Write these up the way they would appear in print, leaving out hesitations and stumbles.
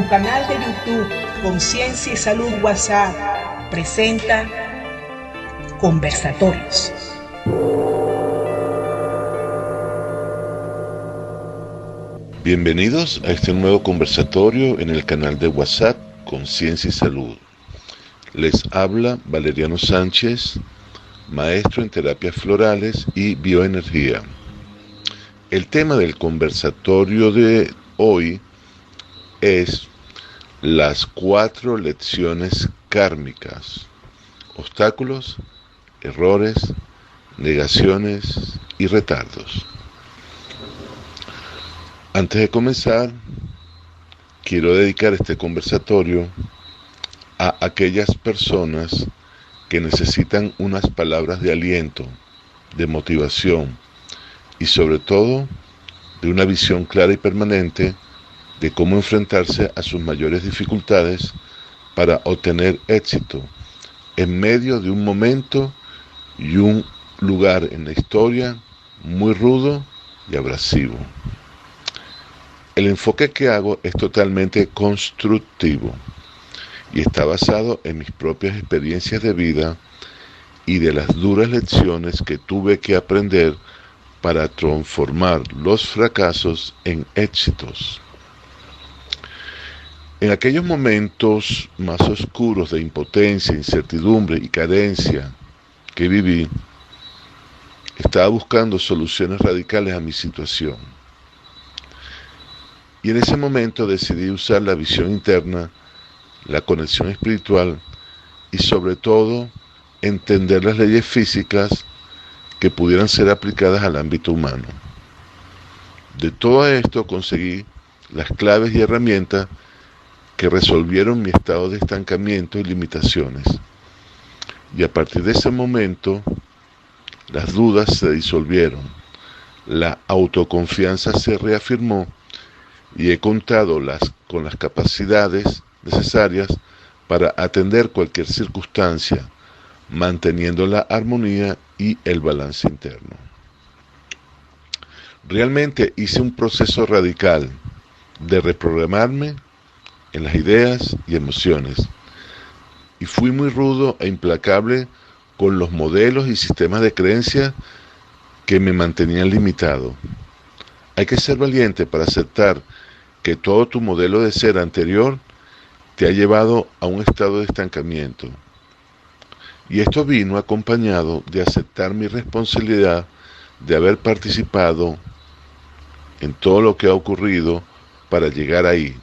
tu canal de YouTube Conciencia y Salud WhatsApp presenta Conversatorios. Bienvenidos a este nuevo conversatorio en el canal de WhatsApp Conciencia y Salud. Les habla Valeriano Sánchez, maestro en terapias florales y bioenergía. El tema del conversatorio de hoy es las 4 lecciones kármicas: obstáculos, errores, negaciones y retardos. Antes de comenzar, quiero dedicar este conversatorio a aquellas personas que necesitan unas palabras de aliento, de motivación y sobre todo de una visión clara y permanente de cómo enfrentarse a sus mayores dificultades para obtener éxito en medio de un momento y un lugar en la historia muy rudo y abrasivo. El enfoque que hago es totalmente constructivo y está basado en mis propias experiencias de vida y de las duras lecciones que tuve que aprender para transformar los fracasos en éxitos. En aquellos momentos más oscuros de impotencia, incertidumbre y carencia que viví, estaba buscando soluciones radicales a mi situación. Y en ese momento decidí usar la visión interna, la conexión espiritual y sobre todo entender las leyes físicas que pudieran ser aplicadas al ámbito humano. De todo esto conseguí las claves y herramientas que resolvieron mi estado de estancamiento y limitaciones. Y a partir de ese momento, las dudas se disolvieron, la autoconfianza se reafirmó y he contado con las capacidades necesarias para atender cualquier circunstancia, manteniendo la armonía y el balance interno. Realmente hice un proceso radical de reprogramarme en las ideas y emociones, y fui muy rudo e implacable con los modelos y sistemas de creencia que me mantenían limitado. Hay que ser valiente para aceptar que todo tu modelo de ser anterior te ha llevado a un estado de estancamiento. Y esto vino acompañado de aceptar mi responsabilidad de haber participado en todo lo que ha ocurrido para llegar ahí,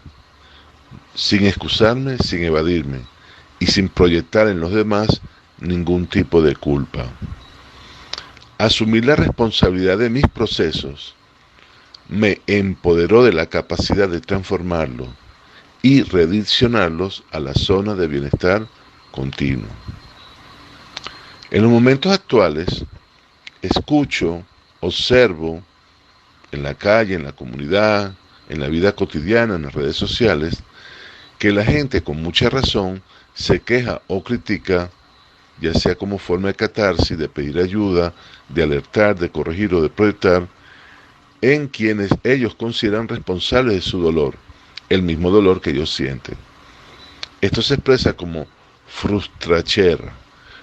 sin excusarme, sin evadirme y sin proyectar en los demás ningún tipo de culpa. Asumir la responsabilidad de mis procesos me empoderó de la capacidad de transformarlos y redireccionarlos a la zona de bienestar continuo. En los momentos actuales, escucho, observo en la calle, en la comunidad, en la vida cotidiana, en las redes sociales, que la gente con mucha razón se queja o critica, ya sea como forma de catarsis, de pedir ayuda, de alertar, de corregir o de proyectar, en quienes ellos consideran responsables de su dolor, el mismo dolor que ellos sienten. Esto se expresa como frustrachera.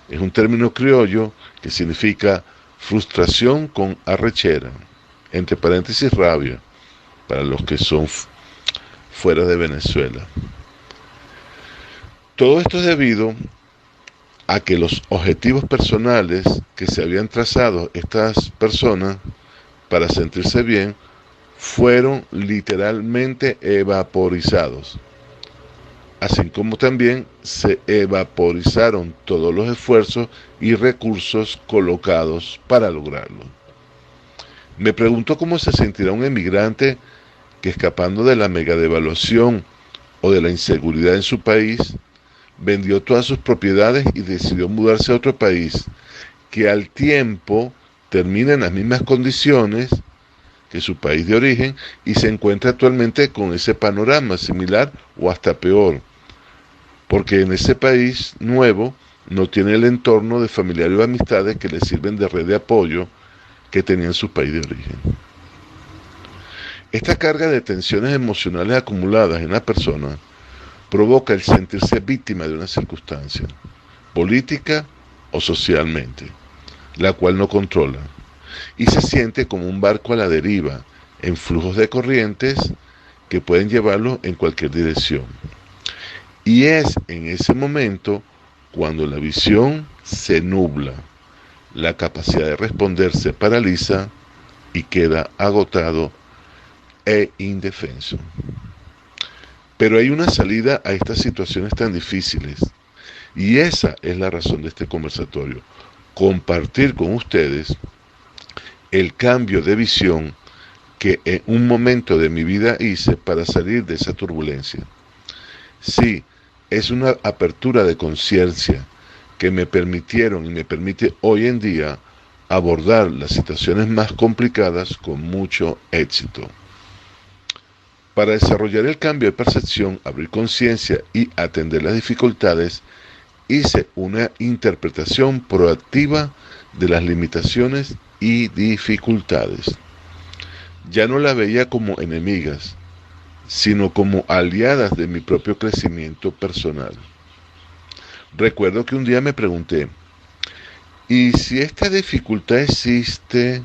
Es un término criollo que significa frustración con arrechera, entre paréntesis rabia, para los que son fuera de Venezuela. Todo esto es debido a que los objetivos personales que se habían trazado estas personas para sentirse bien fueron literalmente evaporizados, así como también se evaporizaron todos los esfuerzos y recursos colocados para lograrlo. Me pregunto cómo se sentirá un emigrante que, escapando de la megadevaluación o de la inseguridad en su país, vendió todas sus propiedades y decidió mudarse a otro país, que al tiempo termina en las mismas condiciones que su país de origen y se encuentra actualmente con ese panorama similar o hasta peor, porque en ese país nuevo no tiene el entorno de familiares o amistades que le sirven de red de apoyo que tenía en su país de origen. Esta carga de tensiones emocionales acumuladas en la persona provoca el sentirse víctima de una circunstancia, política o socialmente, la cual no controla, y se siente como un barco a la deriva, en flujos de corrientes que pueden llevarlo en cualquier dirección. Y es en ese momento cuando la visión se nubla, la capacidad de responder se paraliza y queda agotado e indefenso. Pero hay una salida a estas situaciones tan difíciles, y esa es la razón de este conversatorio: compartir con ustedes el cambio de visión que en un momento de mi vida hice para salir de esa turbulencia. Sí, es una apertura de conciencia que me permitieron y me permite hoy en día abordar las situaciones más complicadas con mucho éxito. Para desarrollar el cambio de percepción, abrir conciencia y atender las dificultades, hice una interpretación proactiva de las limitaciones y dificultades. Ya no las veía como enemigas, sino como aliadas de mi propio crecimiento personal. Recuerdo que un día me pregunté, ¿y si esta dificultad existe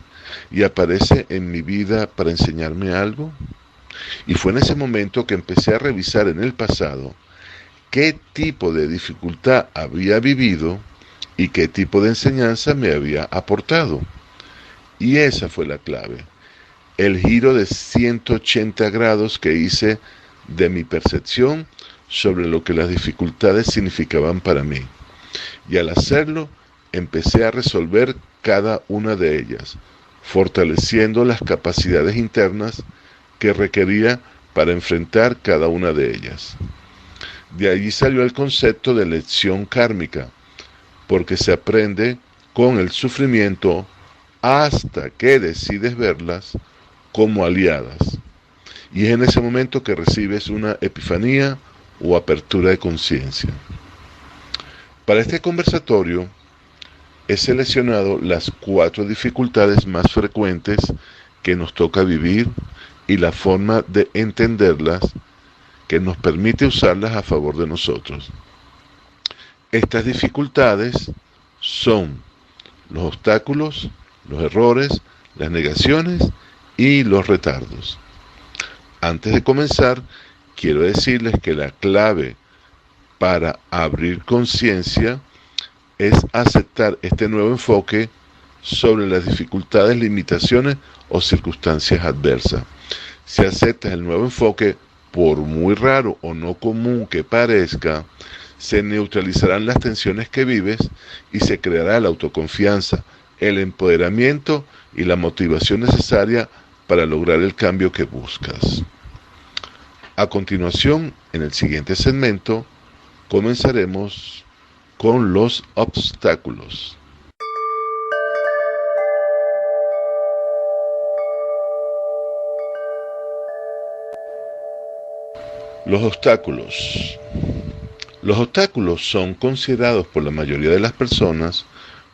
y aparece en mi vida para enseñarme algo? Y fue en ese momento que empecé a revisar en el pasado qué tipo de dificultad había vivido y qué tipo de enseñanza me había aportado. Y esa fue la clave, el giro de 180 grados que hice de mi percepción sobre lo que las dificultades significaban para mí. Y al hacerlo, empecé a resolver cada una de ellas, fortaleciendo las capacidades internas que requería para enfrentar cada una de ellas. De allí salió el concepto de lección kármica, porque se aprende con el sufrimiento hasta que decides verlas como aliadas. Y es en ese momento que recibes una epifanía o apertura de conciencia. Para este conversatorio he seleccionado las 4 dificultades más frecuentes que nos toca vivir y la forma de entenderlas que nos permite usarlas a favor de nosotros. Estas dificultades son los obstáculos, los errores, las negaciones y los retardos. Antes de comenzar, quiero decirles que la clave para abrir conciencia es aceptar este nuevo enfoque sobre las dificultades, limitaciones o circunstancias adversas. Si aceptas el nuevo enfoque, por muy raro o no común que parezca, se neutralizarán las tensiones que vives y se creará la autoconfianza, el empoderamiento y la motivación necesaria para lograr el cambio que buscas. A continuación, en el siguiente segmento, comenzaremos con los obstáculos. Los obstáculos. Los obstáculos son considerados por la mayoría de las personas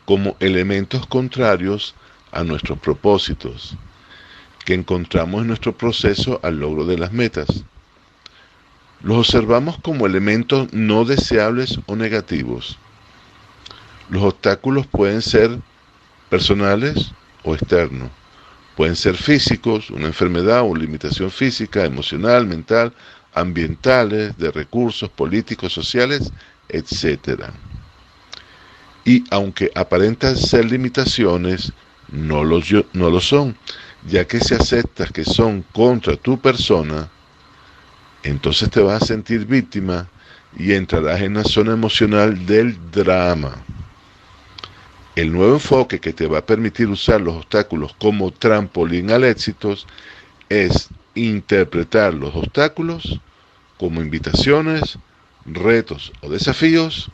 como elementos contrarios a nuestros propósitos, que encontramos en nuestro proceso al logro de las metas. Los observamos como elementos no deseables o negativos. Los obstáculos pueden ser personales o externos. Pueden ser físicos, una enfermedad o limitación física, emocional, mental, ambientales, de recursos, políticos, sociales, etc. Y aunque aparentan ser limitaciones, no lo son, ya que si aceptas que son contra tu persona, entonces te vas a sentir víctima y entrarás en la zona emocional del drama. El nuevo enfoque que te va a permitir usar los obstáculos como trampolín al éxito es interpretar los obstáculos como invitaciones, retos o desafíos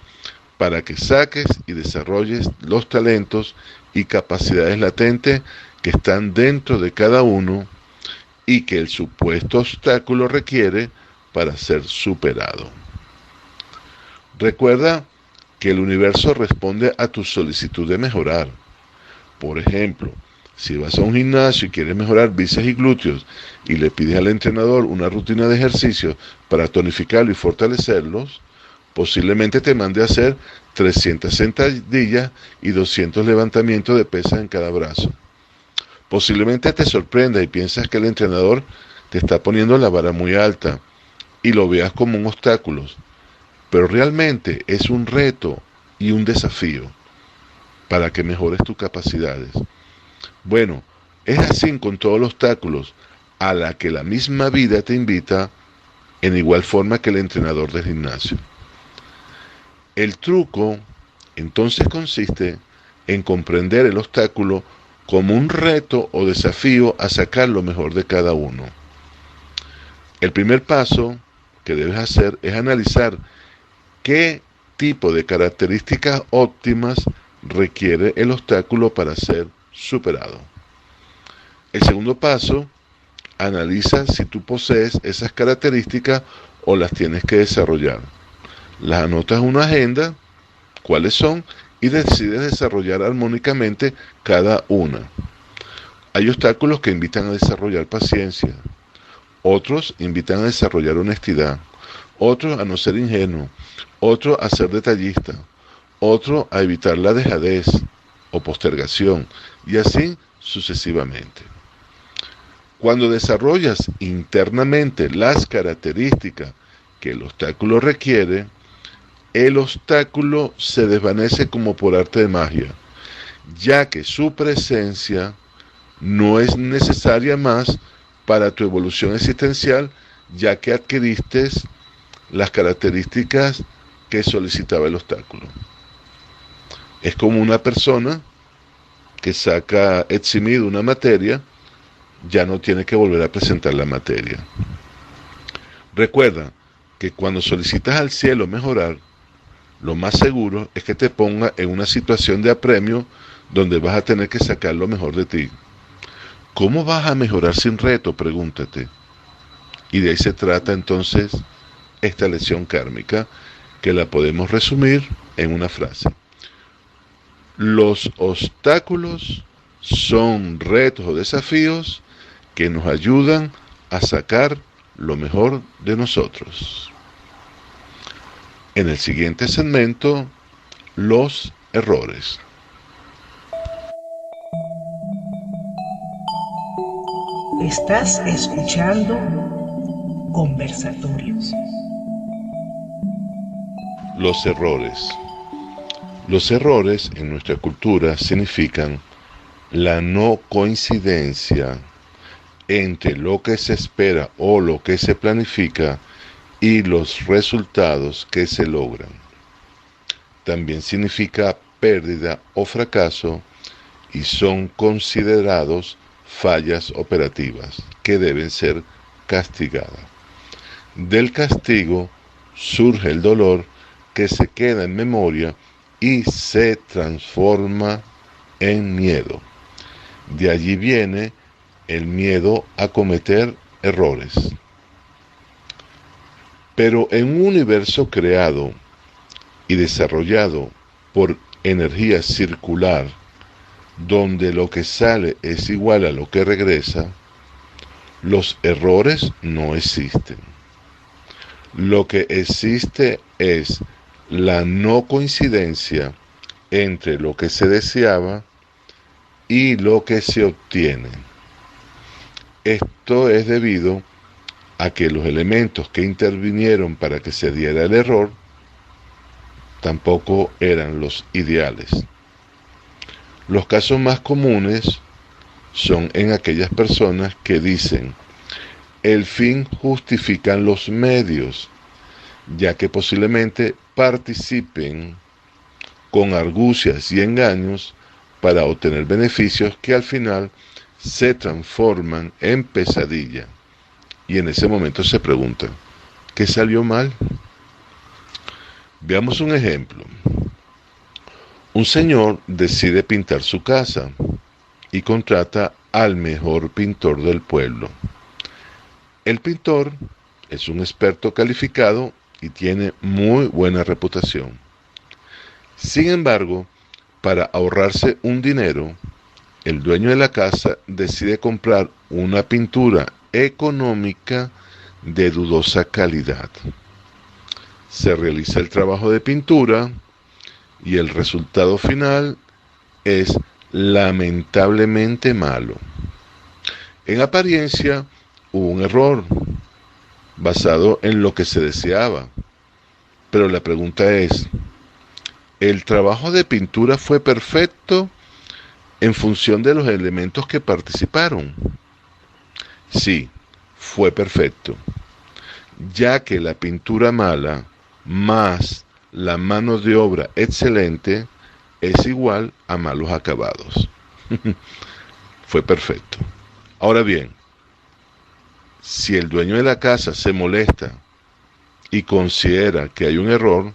para que saques y desarrolles los talentos y capacidades latentes que están dentro de cada uno y que el supuesto obstáculo requiere para ser superado. Recuerda que el universo responde a tu solicitud de mejorar. Por ejemplo, Si vas a un gimnasio y quieres mejorar bíceps y glúteos y le pides al entrenador una rutina de ejercicios para tonificarlo y fortalecerlos, posiblemente te mande a hacer 300 sentadillas y 200 levantamientos de pesas en cada brazo. Posiblemente te sorprenda y piensas que el entrenador te está poniendo la vara muy alta y lo veas como un obstáculo, pero realmente es un reto y un desafío para que mejores tus capacidades. Bueno, es así con todos los obstáculos a la que la misma vida te invita en igual forma que el entrenador del gimnasio. El truco entonces consiste en comprender el obstáculo como un reto o desafío a sacar lo mejor de cada uno. El primer paso que debes hacer es analizar qué tipo de características óptimas requiere el obstáculo para ser superado. El segundo paso, analiza si tú posees esas características o las tienes que desarrollar. Las anotas en una agenda, cuáles son, y decides desarrollar armónicamente cada una. Hay obstáculos que invitan a desarrollar paciencia, otros invitan a desarrollar honestidad, otros a no ser ingenuo, otros a ser detallista, otros a evitar la dejadez o postergación, y así sucesivamente. Cuando desarrollas internamente las características que el obstáculo requiere, el obstáculo se desvanece como por arte de magia, ya que su presencia no es necesaria más para tu evolución existencial, ya que adquiriste las características que solicitaba el obstáculo. Es como una persona que saca eximido una materia, ya no tiene que volver a presentar la materia. Recuerda que cuando solicitas al cielo mejorar, lo más seguro es que te ponga en una situación de apremio donde vas a tener que sacar lo mejor de ti. ¿Cómo vas a mejorar sin reto? Pregúntate. Y de ahí se trata entonces esta lección kármica, que la podemos resumir en una frase. Los obstáculos son retos o desafíos que nos ayudan a sacar lo mejor de nosotros. En el siguiente segmento, los errores. Estás escuchando Conversatorios. Los errores. Los errores en nuestra cultura significan la no coincidencia entre lo que se espera o lo que se planifica y los resultados que se logran. También significa pérdida o fracaso y son considerados fallas operativas que deben ser castigadas. Del castigo surge el dolor que se queda en memoria y se transforma en miedo. De allí viene el miedo a cometer errores. Pero en un universo creado y desarrollado por energía circular, donde lo que sale es igual a lo que regresa, los errores no existen. Lo que existe es la no coincidencia entre lo que se deseaba y lo que se obtiene. Esto es debido a que los elementos que intervinieron para que se diera el error tampoco eran los ideales. Los casos más comunes son en aquellas personas que dicen: el fin justifica los medios, ya que posiblemente participen con argucias y engaños para obtener beneficios que al final se transforman en pesadilla. Y en ese momento se preguntan: ¿qué salió mal? Veamos un ejemplo. Un señor decide pintar su casa y contrata al mejor pintor del pueblo. El pintor es un experto calificado y tiene muy buena reputación. Sin embargo, para ahorrarse un dinero, el dueño de la casa decide comprar una pintura económica de dudosa calidad. Se realiza el trabajo de pintura y el resultado final es lamentablemente malo. En apariencia hubo un error basado en lo que se deseaba, pero la pregunta es, ¿el trabajo de pintura fue perfecto en función de los elementos que participaron? Sí, fue perfecto, ya que la pintura mala más la mano de obra excelente es igual a malos acabados. Fue perfecto. Ahora bien, si el dueño de la casa se molesta y considera que hay un error,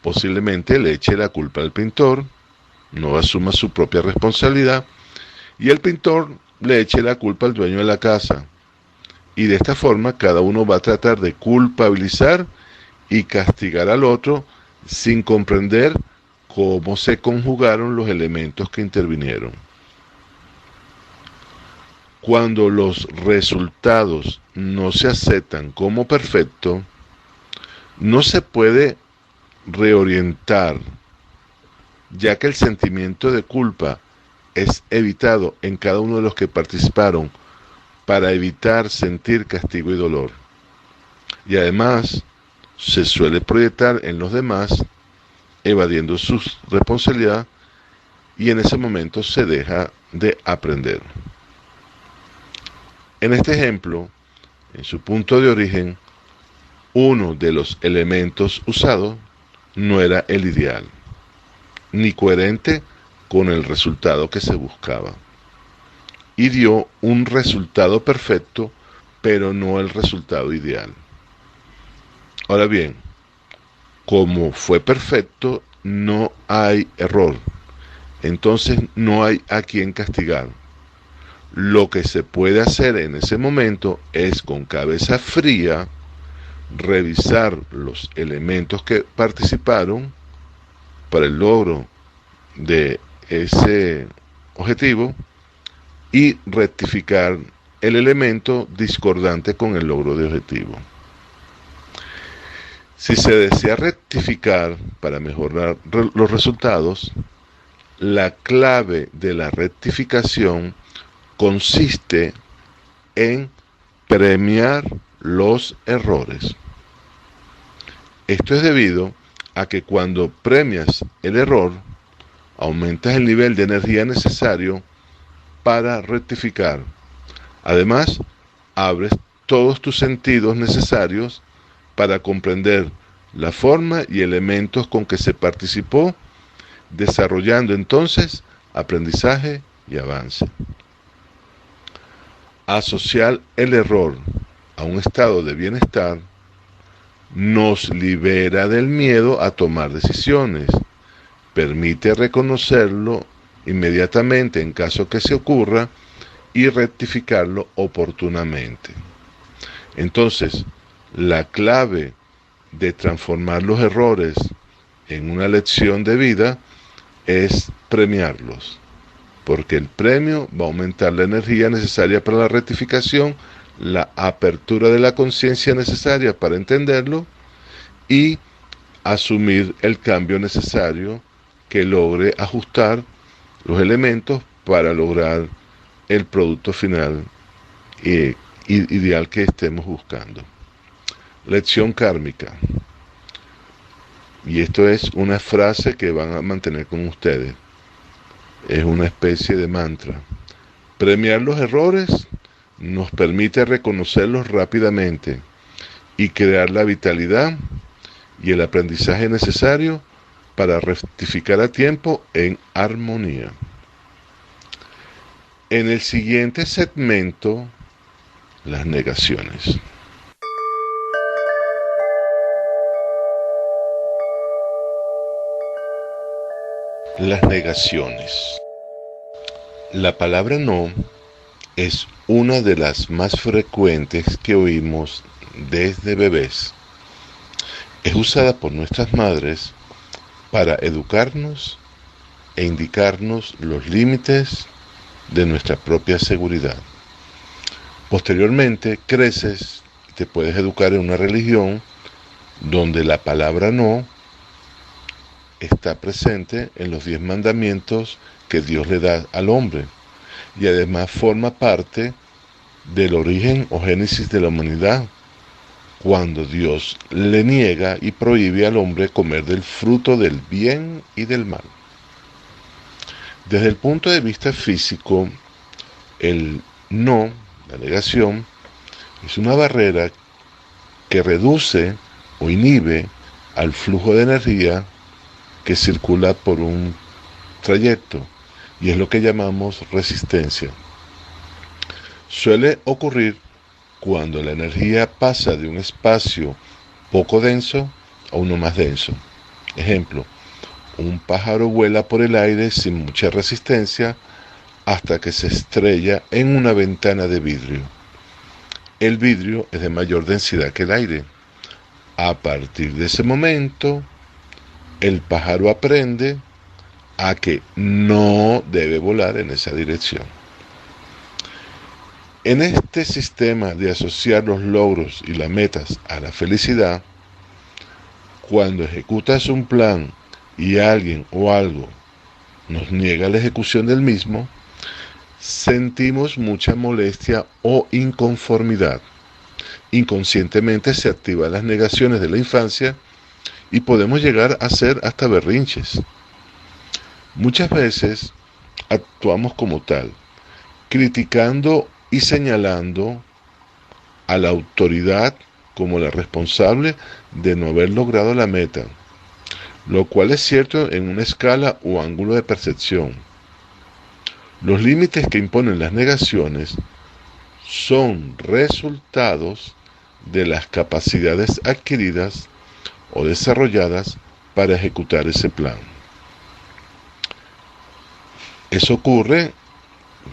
posiblemente le eche la culpa al pintor, no asuma su propia responsabilidad, y el pintor le eche la culpa al dueño de la casa. Y de esta forma cada uno va a tratar de culpabilizar y castigar al otro sin comprender cómo se conjugaron los elementos que intervinieron. Cuando los resultados no se aceptan como perfectos, no se puede reorientar, ya que el sentimiento de culpa es evitado en cada uno de los que participaron para evitar sentir castigo y dolor. Y además, se suele proyectar en los demás, evadiendo su responsabilidad, y en ese momento se deja de aprender. En este ejemplo, en su punto de origen, uno de los elementos usados no era el ideal, ni coherente con el resultado que se buscaba, y dio un resultado perfecto, pero no el resultado ideal. Ahora bien, como fue perfecto, no hay error, entonces no hay a quien castigar. Lo que se puede hacer en ese momento es, con cabeza fría, revisar los elementos que participaron para el logro de ese objetivo y rectificar el elemento discordante con el logro de objetivo. Si se desea rectificar para mejorar los resultados, la clave de la rectificación consiste en premiar los errores. Esto es debido a que cuando premias el error, aumentas el nivel de energía necesario para rectificar. Además, abres todos tus sentidos necesarios para comprender la forma y elementos con que se participó, desarrollando entonces aprendizaje y avance. Asociar el error a un estado de bienestar nos libera del miedo a tomar decisiones, permite reconocerlo inmediatamente en caso que se ocurra y rectificarlo oportunamente. Entonces, la clave de transformar los errores en una lección de vida es premiarlos, porque el premio va a aumentar la energía necesaria para la rectificación, la apertura de la conciencia necesaria para entenderlo y asumir el cambio necesario que logre ajustar los elementos para lograr el producto final ideal que estemos buscando. Lección kármica. Y esto es una frase que van a mantener con ustedes. Es una especie de mantra. Premiar los errores nos permite reconocerlos rápidamente y crear la vitalidad y el aprendizaje necesario para rectificar a tiempo en armonía. En el siguiente segmento, las negaciones. Las negaciones. La palabra no es una de las más frecuentes que oímos desde bebés. Es usada por nuestras madres para educarnos e indicarnos los límites de nuestra propia seguridad. Posteriormente creces y te puedes educar en una religión donde la palabra no está presente en los 10 mandamientos que Dios le da al hombre, y además forma parte del origen o génesis de la humanidad, cuando Dios le niega y prohíbe al hombre comer del fruto del bien y del mal. Desde el punto de vista físico, el no, la negación, es una barrera que reduce o inhibe al flujo de energía que circula por un trayecto, y es lo que llamamos resistencia. Suele ocurrir cuando la energía pasa de un espacio poco denso a uno más denso. Ejemplo, un pájaro vuela por el aire sin mucha resistencia hasta que se estrella en una ventana de vidrio. El vidrio es de mayor densidad que el aire. A partir de ese momento, el pájaro aprende a que no debe volar en esa dirección. En este sistema de asociar los logros y las metas a la felicidad, cuando ejecutas un plan y alguien o algo nos niega la ejecución del mismo, sentimos mucha molestia o inconformidad. Inconscientemente se activan las negaciones de la infancia y podemos llegar a hacer hasta berrinches. Muchas veces actuamos como tal, criticando y señalando a la autoridad como la responsable de no haber logrado la meta, lo cual es cierto en una escala o ángulo de percepción. Los límites que imponen las negaciones son resultados de las capacidades adquiridas o desarrolladas para ejecutar ese plan. Eso ocurre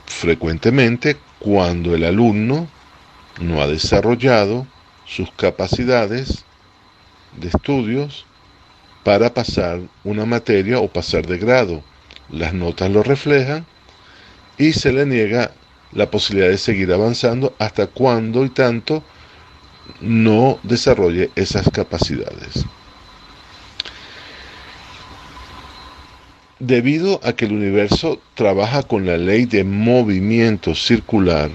frecuentemente cuando el alumno no ha desarrollado sus capacidades de estudios para pasar una materia o pasar de grado. Las notas lo reflejan y se le niega la posibilidad de seguir avanzando hasta cuando y tanto no desarrolle esas capacidades. Debido a que el universo trabaja con la ley de movimiento circular,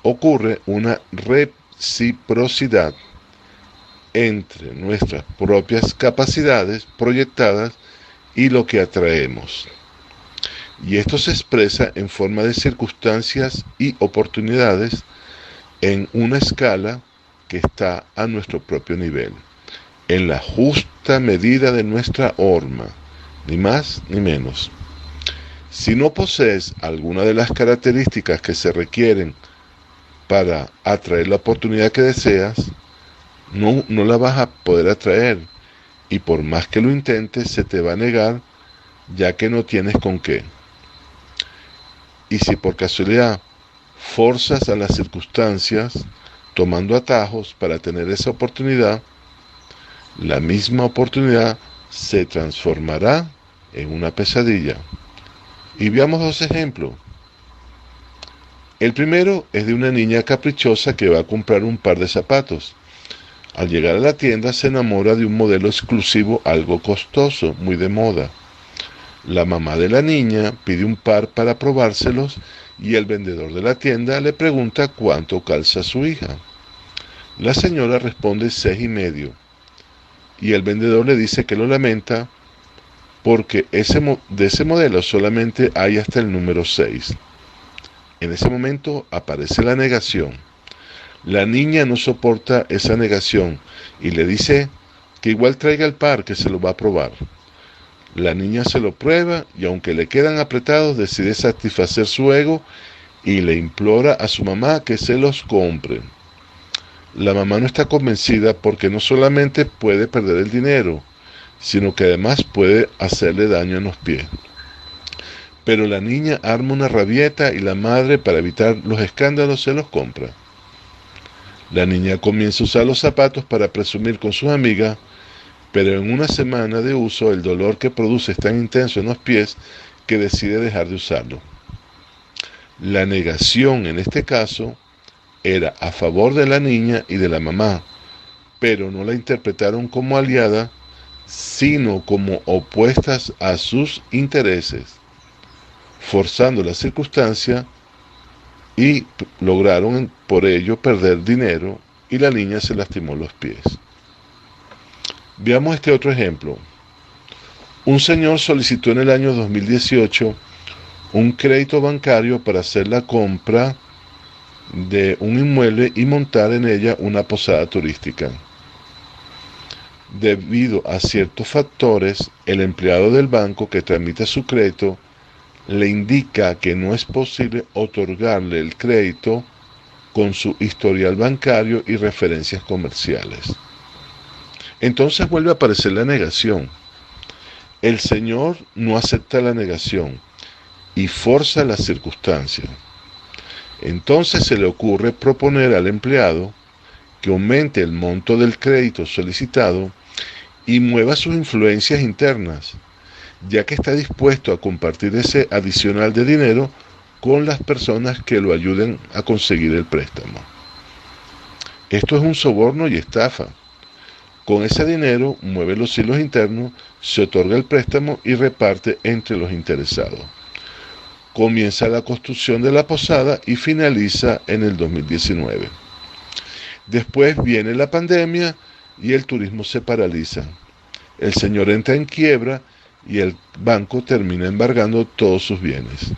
ocurre una reciprocidad entre nuestras propias capacidades proyectadas y lo que atraemos. Y esto se expresa en forma de circunstancias y oportunidades en una escala que está a nuestro propio nivel, en la justa medida de nuestra horma, ni más ni menos. Si no posees alguna de las características que se requieren para atraer la oportunidad que deseas, no la vas a poder atraer, y por más que lo intentes se te va a negar, ya que no tienes con qué. Y si por casualidad forzas a las circunstancias tomando atajos para tener esa oportunidad, la misma oportunidad se transformará en una pesadilla. Y veamos dos ejemplos. El primero es de una niña caprichosa que va a comprar un par de zapatos. Al llegar a la tienda se enamora de un modelo exclusivo algo costoso, muy de moda. La mamá de la niña pide un par para probárselos y el vendedor de la tienda le pregunta cuánto calza su hija. La señora responde 6,5 y el vendedor le dice que lo lamenta porque de ese modelo solamente hay hasta el número 6. En ese momento aparece la negación. La niña no soporta esa negación y le dice que igual traiga el par, que se lo va a probar. La niña se lo prueba y aunque le quedan apretados decide satisfacer su ego y le implora a su mamá que se los compre. La mamá no está convencida porque no solamente puede perder el dinero, sino que además puede hacerle daño en los pies. Pero la niña arma una rabieta y la madre, para evitar los escándalos, se los compra. La niña comienza a usar los zapatos para presumir con sus amigas, pero en una semana de uso el dolor que produce es tan intenso en los pies que decide dejar de usarlo. La negación en este caso era a favor de la niña y de la mamá, pero no la interpretaron como aliada, sino como opuestas a sus intereses, forzando la circunstancia y lograron por ello perder dinero y la niña se lastimó los pies. Veamos este otro ejemplo. Un señor solicitó en el año 2018 un crédito bancario para hacer la compra de un inmueble y montar en ella una posada turística. Debido a ciertos factores, el empleado del banco que tramita su crédito le indica que no es posible otorgarle el crédito con su historial bancario y referencias comerciales. Entonces vuelve a aparecer la negación. El señor no acepta la negación y forza las circunstancias. Entonces se le ocurre proponer al empleado que aumente el monto del crédito solicitado y mueva sus influencias internas, ya que está dispuesto a compartir ese adicional de dinero con las personas que lo ayuden a conseguir el préstamo. Esto es un soborno y estafa. Con ese dinero mueve los hilos internos, se otorga el préstamo y reparte entre los interesados. Comienza la construcción de la posada y finaliza en el 2019. Después viene la pandemia y el turismo se paraliza. El señor entra en quiebra y el banco termina embargando todos sus bienes.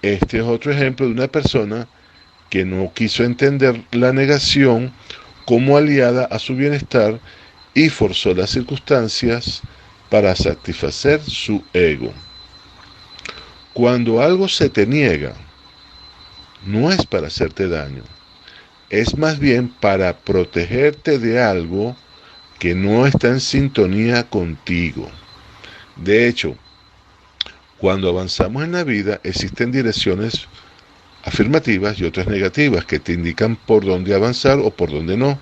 Este es otro ejemplo de una persona que no quiso entender la negación como aliada a su bienestar y forzó las circunstancias para satisfacer su ego. Cuando algo se te niega, no es para hacerte daño, es más bien para protegerte de algo que no está en sintonía contigo. De hecho, cuando avanzamos en la vida existen direcciones afirmativas y otras negativas que te indican por dónde avanzar o por dónde no.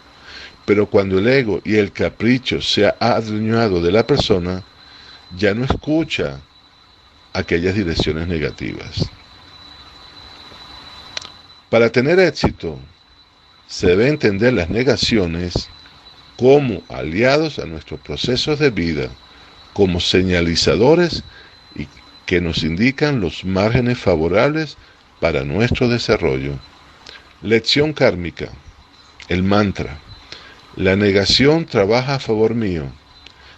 Pero cuando el ego y el capricho se ha adueñado de la persona, ya no escucha aquellas direcciones negativas. Para tener éxito, se debe entender las negaciones como aliados a nuestros procesos de vida, como señalizadores y que nos indican los márgenes favorables para nuestro desarrollo. Lección kármica. El mantra. La negación trabaja a favor mío,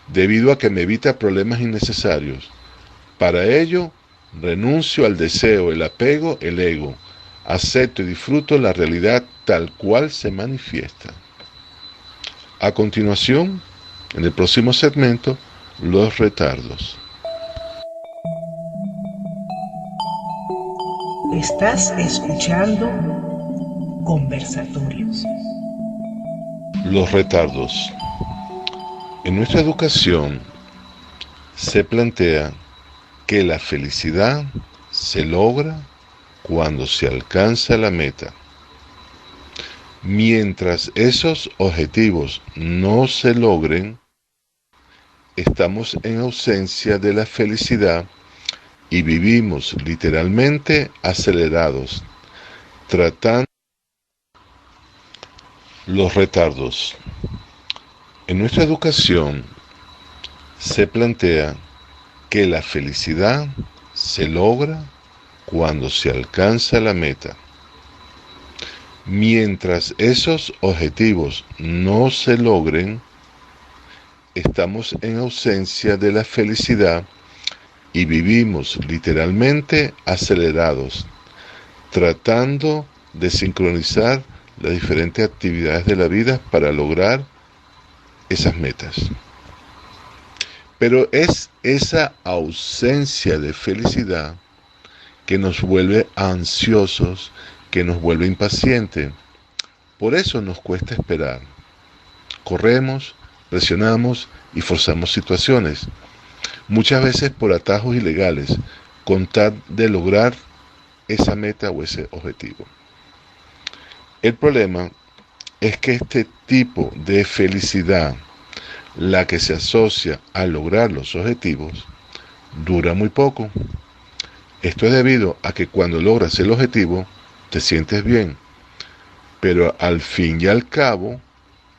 debido a que me evita problemas innecesarios. Para ello, renuncio al deseo, el apego, el ego. Acepto y disfruto la realidad tal cual se manifiesta. A continuación, en el próximo segmento, los retardos. Estás escuchando Conversatorios. Los retardos. En nuestra educación se plantea que la felicidad se logra cuando se alcanza la meta. Mientras esos objetivos no se logren, estamos en ausencia de la felicidad y vivimos literalmente acelerados, tratando los retardos. En nuestra educación se plantea que la felicidad se logra cuando se alcanza la meta. Mientras esos objetivos no se logren, estamos en ausencia de la felicidad y vivimos literalmente acelerados, tratando de sincronizar las diferentes actividades de la vida para lograr esas metas. Pero es esa ausencia de felicidad que nos vuelve ansiosos, que nos vuelve impacientes. Por eso nos cuesta esperar. Corremos, presionamos y forzamos situaciones, muchas veces por atajos ilegales, con tal de lograr esa meta o ese objetivo. El problema es que este tipo de felicidad, la que se asocia a lograr los objetivos, dura muy poco. Esto es debido a que cuando logras el objetivo, te sientes bien, pero al fin y al cabo,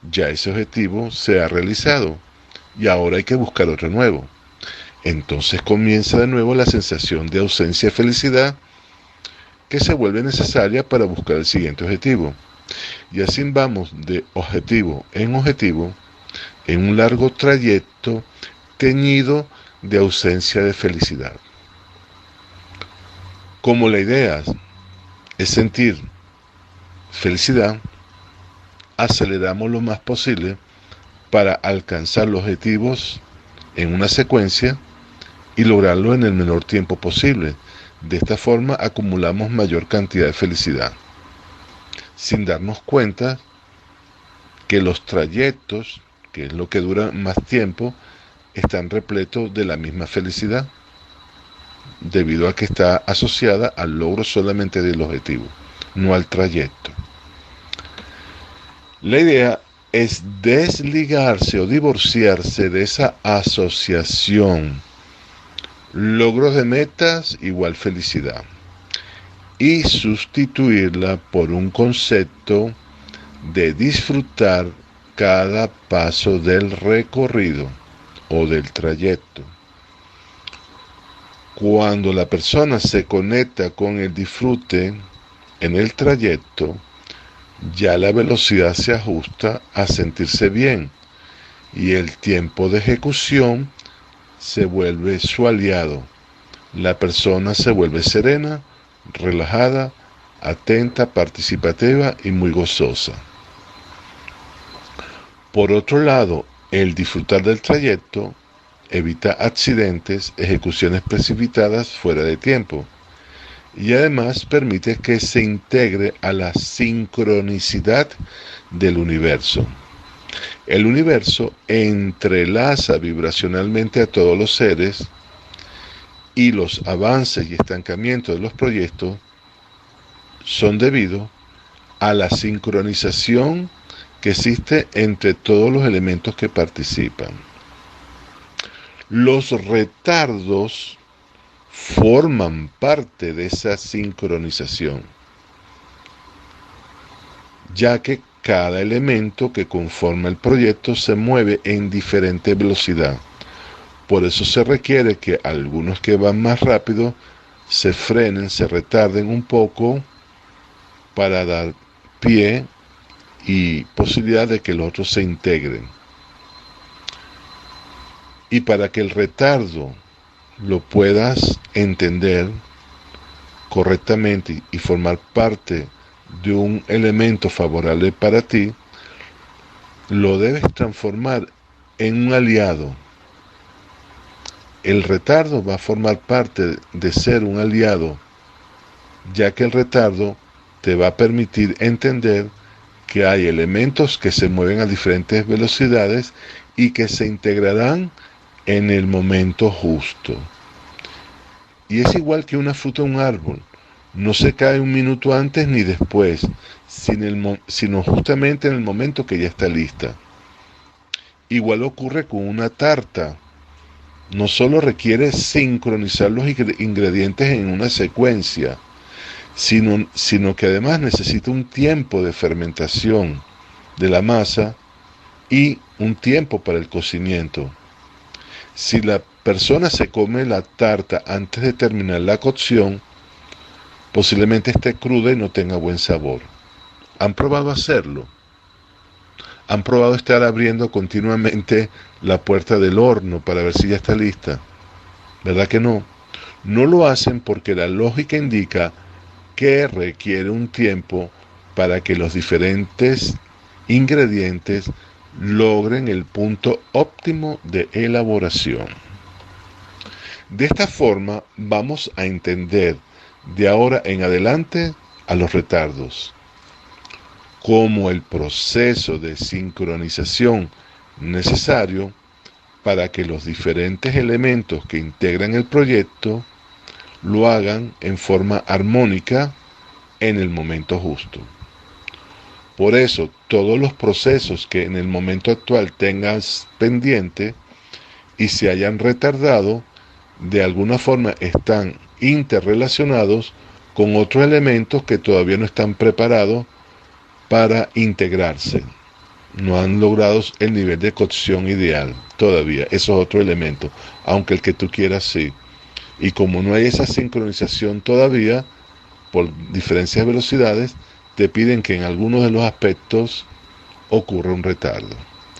ya ese objetivo se ha realizado y ahora hay que buscar otro nuevo. Entonces comienza de nuevo la sensación de ausencia de felicidad que se vuelve necesaria para buscar el siguiente objetivo. Y así vamos de objetivo en un largo trayecto teñido de ausencia de felicidad. Como la idea es sentir felicidad, aceleramos lo más posible para alcanzar los objetivos en una secuencia y lograrlo en el menor tiempo posible. De esta forma acumulamos mayor cantidad de felicidad, sin darnos cuenta que los trayectos, que es lo que dura más tiempo, están repletos de la misma felicidad, debido a que está asociada al logro solamente del objetivo, no al trayecto. La idea es desligarse o divorciarse de esa asociación. Logros de metas igual felicidad. Y sustituirla por un concepto de disfrutar cada paso del recorrido o del trayecto. Cuando la persona se conecta con el disfrute en el trayecto, ya la velocidad se ajusta a sentirse bien y el tiempo de ejecución se vuelve su aliado. La persona se vuelve serena, relajada, atenta, participativa y muy gozosa. Por otro lado, el disfrutar del trayecto evita accidentes, ejecuciones precipitadas fuera de tiempo y además permite que se integre a la sincronicidad del universo. El universo entrelaza vibracionalmente a todos los seres y los avances y estancamientos de los proyectos son debido a la sincronización que existe entre todos los elementos que participan. Los retardos forman parte de esa sincronización, ya que cada elemento que conforma el proyecto se mueve en diferente velocidad. Por eso se requiere que algunos que van más rápido se frenen, se retarden un poco para dar pie y posibilidad de que los otros se integren. Y para que el retardo lo puedas entender correctamente y formar parte de un elemento favorable para ti, lo debes transformar en un aliado. El retardo va a formar parte de ser un aliado, ya que el retardo te va a permitir entender que hay elementos que se mueven a diferentes velocidades y que se integrarán en el momento justo. Y es igual que una fruta o un árbol. No se cae un minuto antes ni después, sino justamente en el momento que ya está lista. Igual ocurre con una tarta. No solo requiere sincronizar los ingredientes en una secuencia, sino que además necesita un tiempo de fermentación de la masa y un tiempo para el cocimiento. Si la persona se come la tarta antes de terminar la cocción, posiblemente esté cruda y no tenga buen sabor. ¿Han probado hacerlo? ¿Han probado estar abriendo continuamente la puerta del horno para ver si ya está lista? ¿Verdad que no? No lo hacen porque la lógica indica que requiere un tiempo para que los diferentes ingredientes logren el punto óptimo de elaboración. De esta forma vamos a entender de ahora en adelante a los retardos como el proceso de sincronización necesario para que los diferentes elementos que integran el proyecto lo hagan en forma armónica en el momento justo. Por eso, todos los procesos que en el momento actual tengas pendiente y se hayan retardado, de alguna forma están interrelacionados con otros elementos que todavía no están preparados para integrarse. No han logrado el nivel de cocción ideal todavía, esos otros elementos, aunque el que tú quieras sí. Y como no hay esa sincronización todavía, por diferencias de velocidades, te piden que en algunos de los aspectos ocurra un retardo.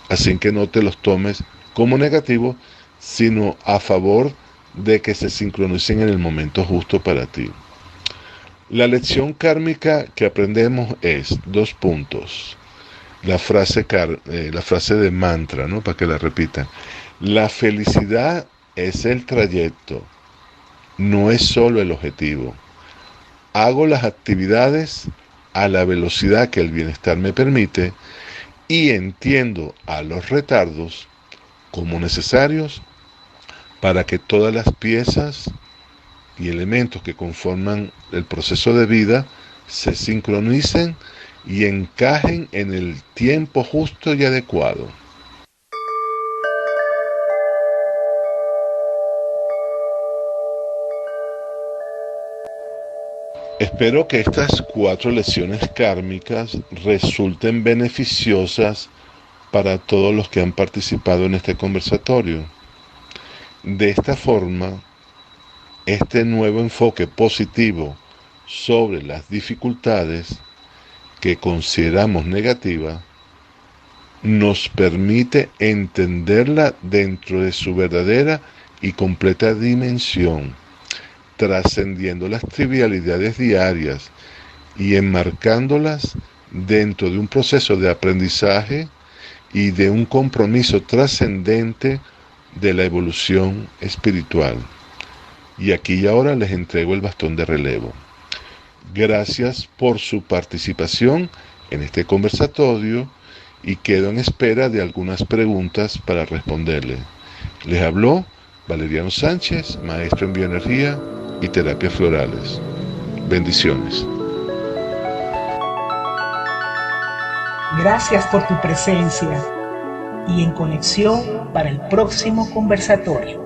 Así que no te los tomes como negativo, sino a favor de que se sincronicen en el momento justo para ti. La lección kármica que aprendemos es 2 puntos. La frase de mantra, ¿no? Para que la repitan. La felicidad es el trayecto, no es solo el objetivo. Hago las actividades a la velocidad que el bienestar me permite y entiendo a los retardos como necesarios para que todas las piezas y elementos que conforman el proceso de vida se sincronicen y encajen en el tiempo justo y adecuado. Espero que estas 4 lecciones kármicas resulten beneficiosas para todos los que han participado en este conversatorio. De esta forma, este nuevo enfoque positivo sobre las dificultades que consideramos negativas nos permite entenderla dentro de su verdadera y completa dimensión, trascendiendo las trivialidades diarias y enmarcándolas dentro de un proceso de aprendizaje y de un compromiso trascendente de la evolución espiritual. Y aquí y ahora les entrego el bastón de relevo. Gracias por su participación en este conversatorio y quedo en espera de algunas preguntas para responderles. Les habló Valeriano Sánchez, maestro en bioenergía y terapias florales. Bendiciones. Gracias por tu presencia y en conexión para el próximo conversatorio.